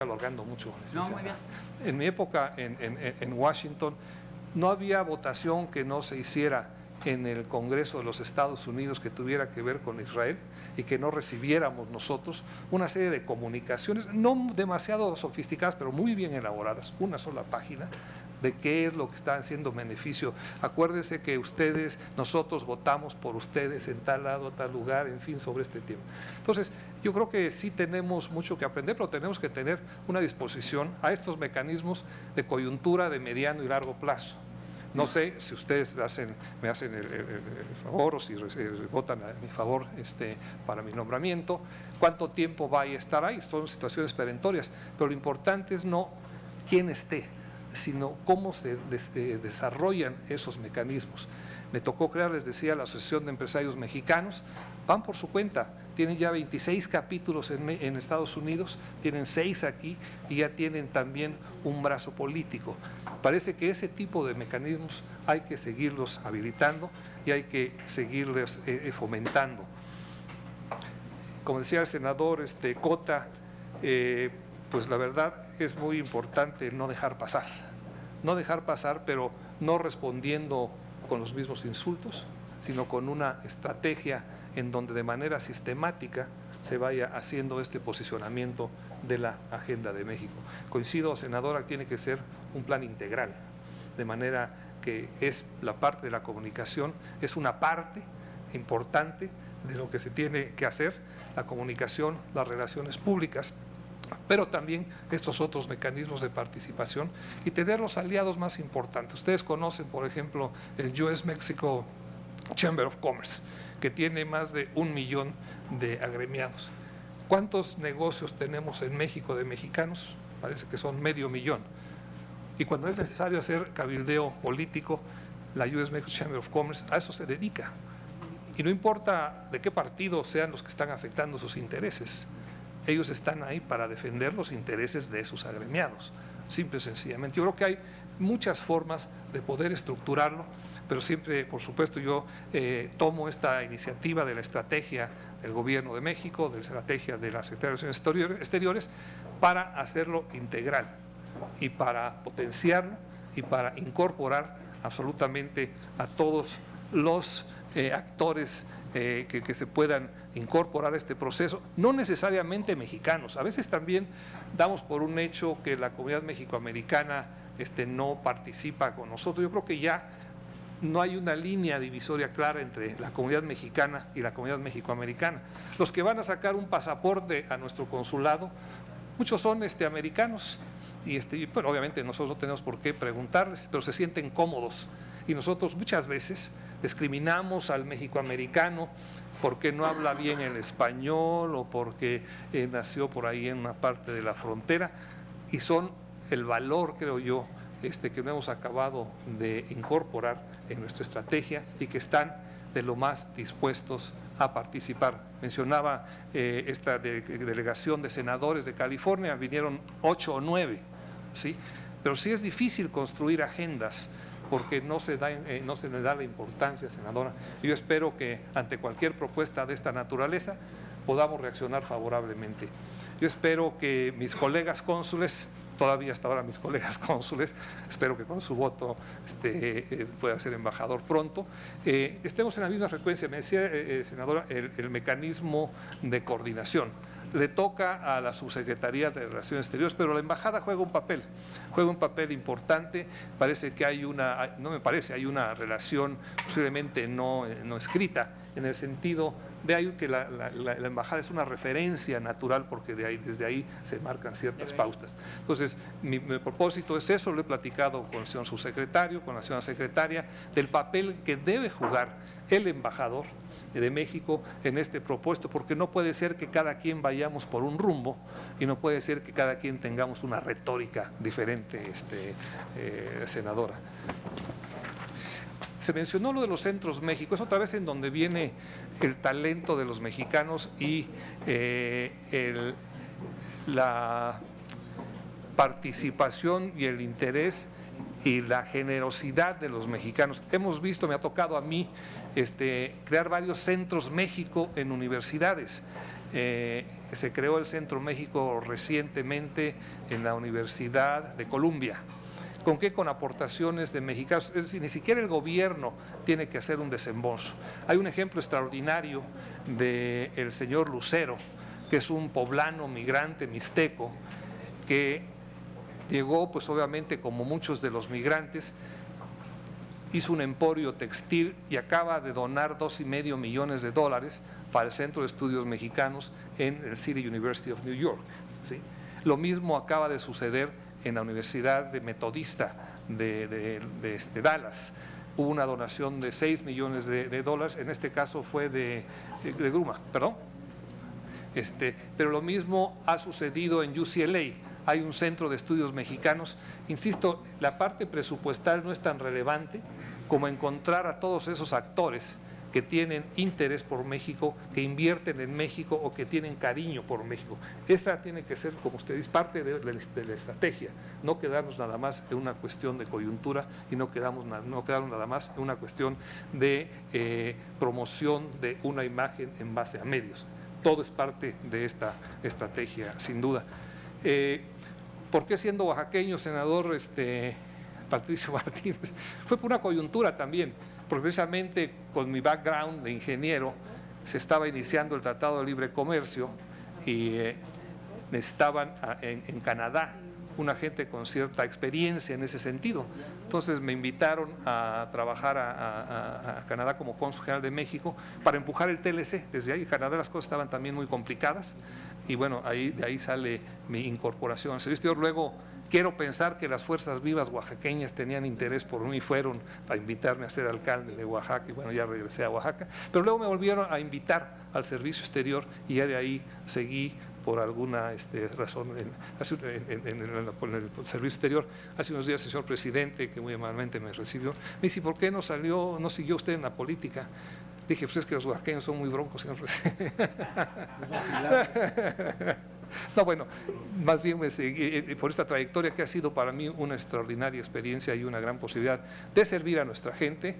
alargando mucho, No, muy bien. En mi época en Washington no había votación que no se hiciera en el Congreso de los Estados Unidos que tuviera que ver con Israel y que no recibiéramos nosotros una serie de comunicaciones, no demasiado sofisticadas, pero muy bien elaboradas, una sola página, de qué es lo que está haciendo beneficio. Acuérdense que ustedes, nosotros votamos por ustedes en tal lado, tal lugar, en fin, sobre este tema. Entonces, yo creo que sí tenemos mucho que aprender, pero tenemos que tener una disposición a estos mecanismos de coyuntura de mediano y largo plazo. No sé si ustedes me hacen el favor o si votan a mi favor para mi nombramiento, cuánto tiempo va a estar ahí. Son situaciones perentorias, pero lo importante es no quién esté, sino cómo se desarrollan esos mecanismos. Me tocó crear, les decía, la Asociación de Empresarios Mexicanos, van por su cuenta, tienen ya 26 capítulos en Estados Unidos, tienen 6 aquí y ya tienen también un brazo político. Parece que ese tipo de mecanismos hay que seguirlos habilitando y hay que seguirlos fomentando. Como decía el senador Cota, pues la verdad es muy importante no dejar pasar, pero no respondiendo con los mismos insultos, sino con una estrategia en donde de manera sistemática se vaya haciendo este posicionamiento de la agenda de México. Coincido, senadora, tiene que ser un plan integral, de manera que es la parte de la comunicación, es una parte importante de lo que se tiene que hacer, la comunicación, las relaciones públicas, pero también estos otros mecanismos de participación y tener los aliados más importantes. Ustedes conocen, por ejemplo, el US Mexico Chamber of Commerce, que tiene más de 1 millón de agremiados. ¿Cuántos negocios tenemos en México de mexicanos? Parece que son 500,000. Y cuando es necesario hacer cabildeo político, la US Mexico Chamber of Commerce a eso se dedica. Y no importa de qué partido sean los que están afectando sus intereses, ellos están ahí para defender los intereses de sus agremiados, simple y sencillamente. Yo creo que hay muchas formas de poder estructurarlo, pero siempre, por supuesto, yo tomo esta iniciativa de la estrategia del Gobierno de México, de la estrategia de la Secretaría de Relaciones Exteriores, para hacerlo integral y para potenciarlo y para incorporar absolutamente a todos los actores que se puedan incorporar a este proceso, no necesariamente mexicanos. A veces también damos por un hecho que la comunidad mexicoamericana no participa con nosotros. Yo creo que ya no hay una línea divisoria clara entre la comunidad mexicana y la comunidad mexicoamericana. Los que van a sacar un pasaporte a nuestro consulado, muchos son americanos, y bueno, obviamente nosotros no tenemos por qué preguntarles, pero se sienten cómodos. Y nosotros muchas veces discriminamos al mexicoamericano porque no habla bien el español o porque nació por ahí en una parte de la frontera, y son el valor, creo yo, que no hemos acabado de incorporar en nuestra estrategia y que están de lo más dispuestos a participar. Mencionaba esta delegación de senadores de California, vinieron 8 o 9, ¿sí? Pero sí es difícil construir agendas porque no se le da la importancia, senadora. Yo espero que ante cualquier propuesta de esta naturaleza podamos reaccionar favorablemente. Yo espero que mis colegas cónsules, todavía hasta ahora mis colegas cónsules, espero que con su voto pueda ser embajador pronto, estemos en la misma frecuencia. Me decía, senadora, el mecanismo de coordinación. Le toca a la Subsecretaría de Relaciones Exteriores, pero la embajada juega un papel importante. Parece que hay hay una relación posiblemente no escrita, en el sentido de ahí que la embajada es una referencia natural, porque desde ahí se marcan ciertas pautas. Entonces, mi propósito es eso, lo he platicado con el señor subsecretario, con la señora secretaria, del papel que debe jugar el embajador de México en este propuesto, porque no puede ser que cada quien vayamos por un rumbo y no puede ser que cada quien tengamos una retórica diferente, senadora. Se mencionó lo de los centros México, es otra vez en donde viene el talento de los mexicanos y la participación y el interés y la generosidad de los mexicanos. Hemos visto, me ha tocado a mí crear varios centros México en universidades, Se creó el Centro México recientemente en la Universidad de Columbia. ¿Con qué? Con aportaciones de mexicanos. Es decir, ni siquiera el gobierno tiene que hacer un desembolso. Hay un ejemplo extraordinario del señor Lucero, que es un poblano migrante mixteco, que llegó, pues obviamente como muchos de los migrantes, hizo un emporio textil y acaba de donar $2.5 millones para el Centro de Estudios Mexicanos en el City University of New York, ¿sí? Lo mismo acaba de suceder en la Universidad de Metodista de Dallas. Hubo una donación de $6 millones, en este caso fue de Gruma, perdón. Pero lo mismo ha sucedido en UCLA. Hay un centro de estudios mexicanos. Insisto, la parte presupuestal no es tan relevante como encontrar a todos esos actores que tienen interés por México, que invierten en México o que tienen cariño por México. Esa tiene que ser, como usted dice, parte de la estrategia, no quedarnos nada más en una cuestión de coyuntura y no quedarnos nada más en una cuestión de promoción de una imagen en base a medios. Todo es parte de esta estrategia, sin duda. ¿Por qué siendo oaxaqueño, senador Patricio Martínez? Fue por una coyuntura también, porque precisamente con mi background de ingeniero se estaba iniciando el Tratado de Libre Comercio y necesitaban en Canadá una gente con cierta experiencia en ese sentido. Entonces me invitaron a trabajar a Canadá como cónsul general de México para empujar el TLC. Desde ahí en Canadá las cosas estaban también muy complicadas y bueno, de ahí sale mi incorporación al servicio exterior. Luego quiero pensar que las fuerzas vivas oaxaqueñas tenían interés por mí y fueron a invitarme a ser alcalde de Oaxaca y bueno, ya regresé a Oaxaca. Pero luego me volvieron a invitar al servicio exterior y ya de ahí seguí por alguna razón con el servicio exterior. Hace unos días el señor presidente, que muy amablemente me recibió, me dice, ¿por qué no siguió usted en la política? Dije, pues es que los oaxaqueños son muy broncos, señor presidente. No, bueno, más bien por esta trayectoria que ha sido para mí una extraordinaria experiencia y una gran posibilidad de servir a nuestra gente.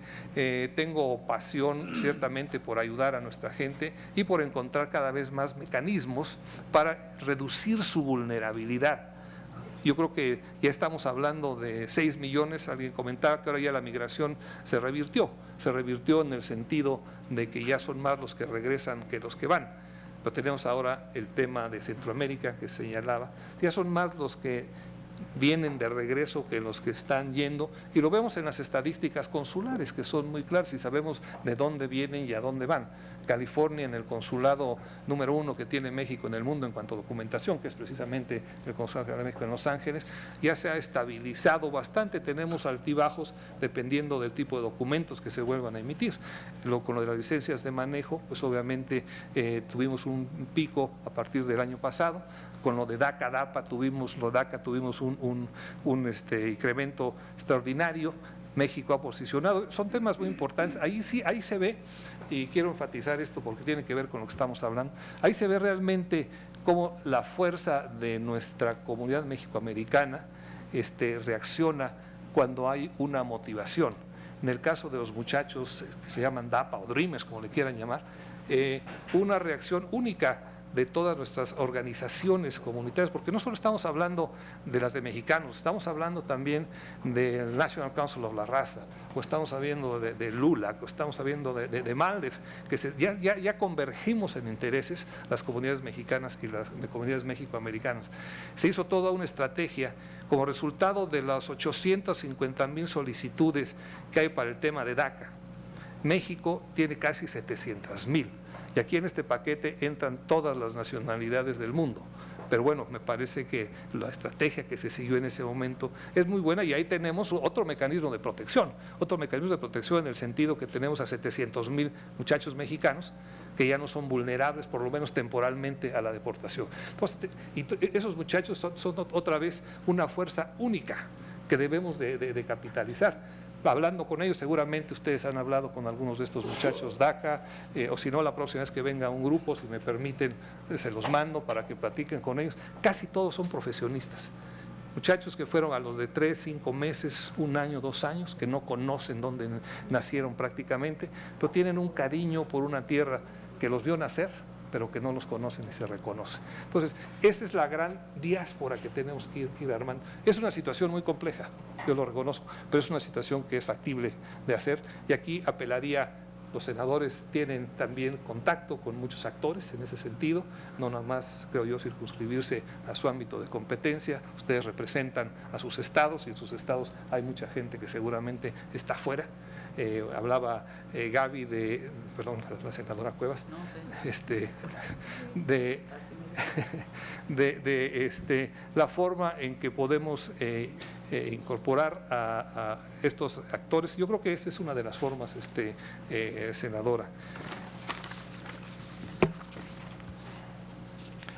Tengo pasión ciertamente por ayudar a nuestra gente y por encontrar cada vez más mecanismos para reducir su vulnerabilidad. Yo creo que ya estamos hablando de 6 millones, alguien comentaba que ahora ya la migración se revirtió en el sentido de que ya son más los que regresan que los que van. Pero tenemos ahora el tema de Centroamérica que señalaba, ya son más los que vienen de regreso que los que están yendo, y lo vemos en las estadísticas consulares que son muy claras y sabemos de dónde vienen y a dónde van. California, en el consulado número 1 que tiene México en el mundo en cuanto a documentación, que es precisamente el Consulado de México en Los Ángeles, ya se ha estabilizado bastante. Tenemos altibajos dependiendo del tipo de documentos que se vuelvan a emitir. Con lo de las licencias de manejo, pues obviamente tuvimos un pico a partir del año pasado. Con lo de DACA tuvimos un incremento extraordinario. México ha posicionado, son temas muy importantes, ahí se ve, y quiero enfatizar esto porque tiene que ver con lo que estamos hablando, ahí se ve realmente cómo la fuerza de nuestra comunidad mexicoamericana reacciona cuando hay una motivación. En el caso de los muchachos que se llaman DAPA o Dreamers, como le quieran llamar, una reacción única de todas nuestras organizaciones comunitarias, porque no solo estamos hablando de las de mexicanos, estamos hablando también del National Council of la Raza, o estamos hablando de LULAC, o estamos hablando de MALDEF, que ya convergimos en intereses las comunidades mexicanas y las comunidades mexicoamericanas. Se hizo toda una estrategia como resultado de las 850,000 solicitudes que hay para el tema de DACA. México tiene casi 700,000. Y aquí en este paquete entran todas las nacionalidades del mundo. Pero bueno, me parece que la estrategia que se siguió en ese momento es muy buena y ahí tenemos otro mecanismo de protección en el sentido que tenemos a 700,000 muchachos mexicanos que ya no son vulnerables, por lo menos temporalmente, a la deportación. Entonces, esos muchachos son otra vez una fuerza única que debemos de capitalizar. Hablando con ellos, seguramente ustedes han hablado con algunos de estos muchachos DACA, o si no, la próxima vez que venga un grupo, si me permiten, se los mando para que platiquen con ellos. Casi todos son profesionistas. Muchachos que fueron a los de 3, 5 meses, 1 año, 2 años, que no conocen dónde nacieron prácticamente, pero tienen un cariño por una tierra que los vio nacer, pero que no los conocen y se reconocen. Entonces, esta es la gran diáspora que tenemos que ir armando. Es una situación muy compleja, yo lo reconozco, pero es una situación que es factible de hacer, y aquí apelaría, los senadores tienen también contacto con muchos actores en ese sentido, no nada más, creo yo, circunscribirse a su ámbito de competencia. Ustedes representan a sus estados, y en sus estados hay mucha gente que seguramente está fuera. Hablaba Gaby de, perdón, la senadora Cuevas, de la forma en que podemos incorporar a estos actores. Yo creo que esta es una de las formas, senadora.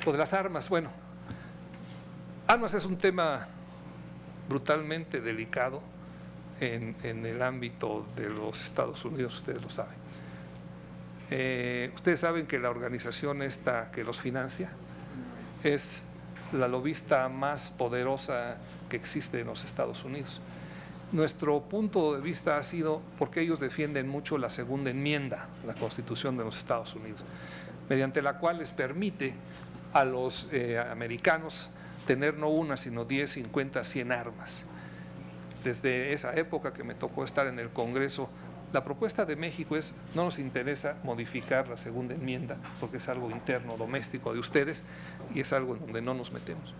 Lo de las armas, bueno, armas es un tema brutalmente delicado en el ámbito de los Estados Unidos, ustedes lo saben. Ustedes saben que la organización esta que los financia es la lobista más poderosa que existe en los Estados Unidos. Nuestro punto de vista ha sido porque ellos defienden mucho la segunda enmienda de la Constitución de los Estados Unidos, mediante la cual les permite a los americanos tener no una, sino 10, 50, 100 armas. Desde esa época que me tocó estar en el Congreso, la propuesta de México es: no nos interesa modificar la segunda enmienda porque es algo interno, doméstico de ustedes, y es algo en donde no nos metemos.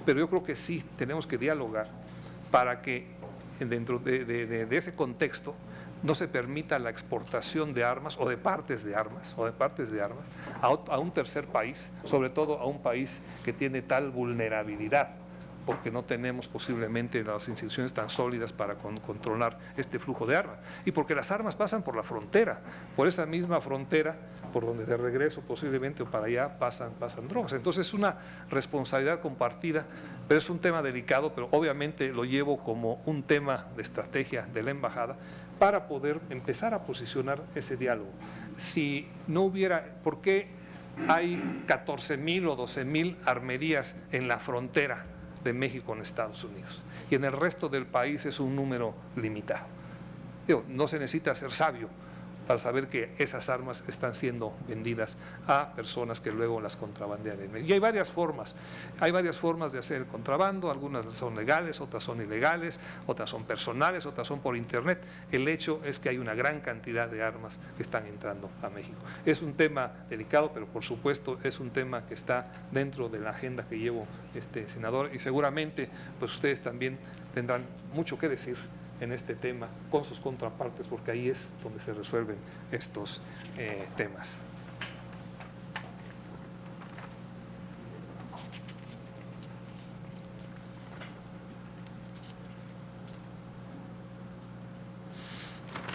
Pero yo creo que sí tenemos que dialogar para que dentro de ese contexto no se permita la exportación de armas o de partes de armas a un tercer país, sobre todo a un país que tiene tal vulnerabilidad, porque no tenemos posiblemente las instituciones tan sólidas para controlar este flujo de armas, y porque las armas pasan por la frontera, por esa misma frontera, por donde de regreso posiblemente o para allá pasan drogas. Entonces es una responsabilidad compartida, pero es un tema delicado, pero obviamente lo llevo como un tema de estrategia de la embajada para poder empezar a posicionar ese diálogo. Si no hubiera, ¿por qué hay 14,000 o 12,000 armerías en la frontera de México con Estados Unidos, y en el resto del país es un número limitado? No se necesita ser sabio para saber que esas armas están siendo vendidas a personas que luego las contrabandean. Y hay varias formas de hacer el contrabando, algunas son legales, otras son ilegales, otras son personales, otras son por internet. El hecho es que hay una gran cantidad de armas que están entrando a México. Es un tema delicado, pero por supuesto es un tema que está dentro de la agenda que llevo, senador, y seguramente pues ustedes también tendrán mucho que decir en este tema con sus contrapartes, porque ahí es donde se resuelven estos temas.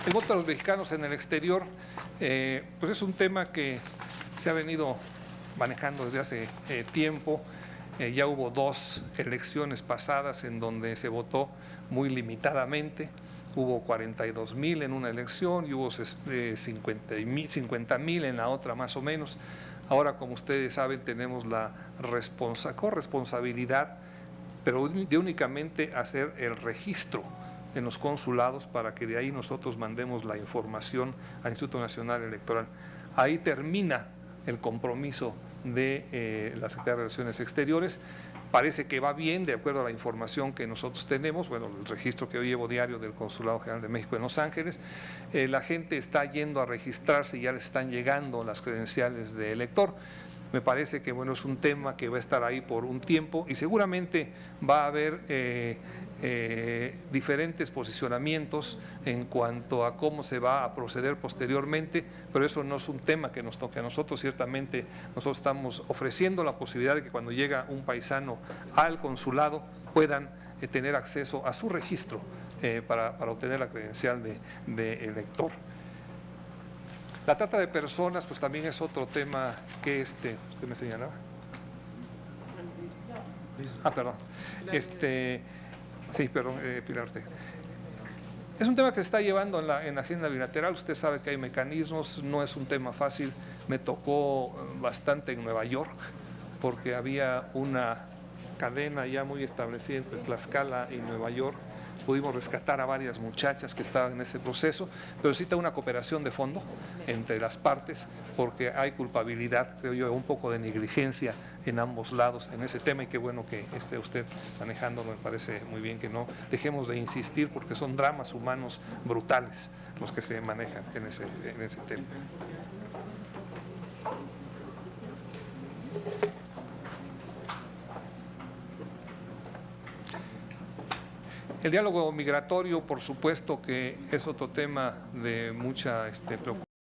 El voto de los mexicanos en el exterior, pues es un tema que se ha venido manejando desde hace tiempo. Ya hubo 2 elecciones pasadas en donde se votó muy limitadamente. Hubo 42,000 en una elección y hubo 50,000 en la otra, más o menos. Ahora, como ustedes saben, tenemos la corresponsabilidad, pero de únicamente hacer el registro en los consulados para que de ahí nosotros mandemos la información al Instituto Nacional Electoral. Ahí termina el compromiso de la Secretaría de Relaciones Exteriores. Parece que va bien, de acuerdo a la información que nosotros tenemos, bueno, el registro que yo llevo diario del Consulado General de México en Los Ángeles. La gente está yendo a registrarse y ya les están llegando las credenciales de elector. Me parece que, bueno, es un tema que va a estar ahí por un tiempo y seguramente va a haber diferentes posicionamientos en cuanto a cómo se va a proceder posteriormente, pero eso no es un tema que nos toque a nosotros. Ciertamente nosotros estamos ofreciendo la posibilidad de que cuando llega un paisano al consulado puedan tener acceso a su registro para obtener la credencial de elector. La trata de personas pues también es otro tema que usted me señalaba. Perdón. Sí, perdón, Pilar Ortega. Es un tema que se está llevando en la agenda bilateral. Usted sabe que hay mecanismos, no es un tema fácil. Me tocó bastante en Nueva York porque había una cadena ya muy establecida entre Tlaxcala y Nueva York. Pudimos rescatar a varias muchachas que estaban en ese proceso, pero necesita una cooperación de fondo entre las partes, porque hay culpabilidad, creo yo, un poco de negligencia en ambos lados en ese tema, y qué bueno que esté usted manejándolo. Me parece muy bien que no dejemos de insistir, porque son dramas humanos brutales los que se manejan en ese tema. El diálogo migratorio, por supuesto que es otro tema de mucha preocupación.